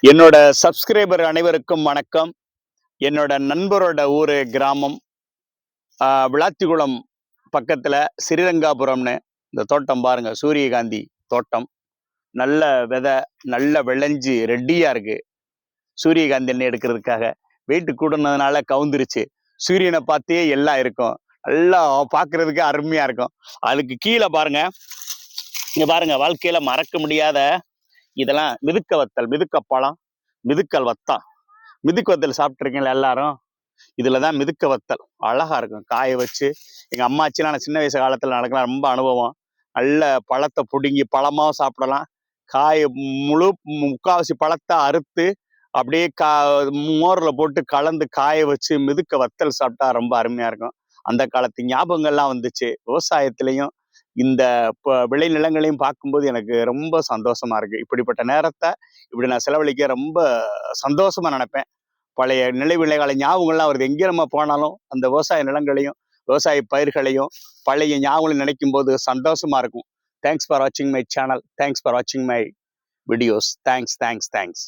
என்னோட சப்ஸ்கிரைபர் அனைவருக்கும் வணக்கம். என்னோட நண்பரோட ஊரு கிராமம் விளாத்திகுளம் பக்கத்துல ஸ்ரீரங்காபுரம்னு இந்த தோட்டம் பாருங்க. சூரியகாந்தி தோட்டம் நல்ல விதை, நல்ல விளைஞ்சு ரெட்டியா இருக்கு. சூரியகாந்தி எண்ணெய் எடுக்கிறதுக்காக வெயிட் கூடுனதுனால கவுந்துருச்சு. சூரியனை பார்த்தே எல்லாம் இருக்கும். நல்லா பார்க்கறதுக்கு அருமையா இருக்கும். அதுக்கு கீழே பாருங்க, இங்க பாருங்க, வாழ்க்கையில மறக்க முடியாத இதெல்லாம் மிதுக்க வத்தல், மிதுக்க பழம், மிதுக்கல் வத்தம். மிதுக்கு வத்தல் சாப்பிட்ருக்கீங்களா எல்லாரும்? இதுலதான் மிதுக்க வத்தல் அழகா இருக்கும். காய வச்சு எங்க அம்மாச்சிலாம் நான் சின்ன வயசு காலத்துல நடக்கலாம், ரொம்ப அனுபவம். நல்ல பழத்தை பிடுங்கி பழமாவும் சாப்பிடலாம். காய முக்காவாசி பழத்தை அறுத்து அப்படியே மோர்ல போட்டு கலந்து காய வச்சு மிதுக்க வத்தல் சாப்பிட்டா ரொம்ப அருமையா இருக்கும். அந்த காலத்து ஞாபகங்கள்லாம் வந்துச்சு. விவசாயத்திலையும் இந்த விளைநிலங்களையும் பார்க்கும்போது எனக்கு ரொம்ப சந்தோஷமா இருக்கு. இப்படிப்பட்ட நேரத்தை இப்படி நான் செலவழிக்க ரொம்ப சந்தோஷமா நினைப்பேன். பழைய நினைவுகளை ஞாபகங்கள்லாம் வருது. எங்கே நம்ம போனாலும் அந்த விவசாய நிலங்களையும் விவசாய பயிர்களையும் பழைய ஞாபகங்களை நினைக்கும் போது சந்தோஷமா இருக்கும். தேங்க்ஸ் ஃபார் வாட்சிங் மை சேனல். தேங்க்ஸ் ஃபார் வாட்சிங் மை வீடியோஸ். தேங்க்ஸ்.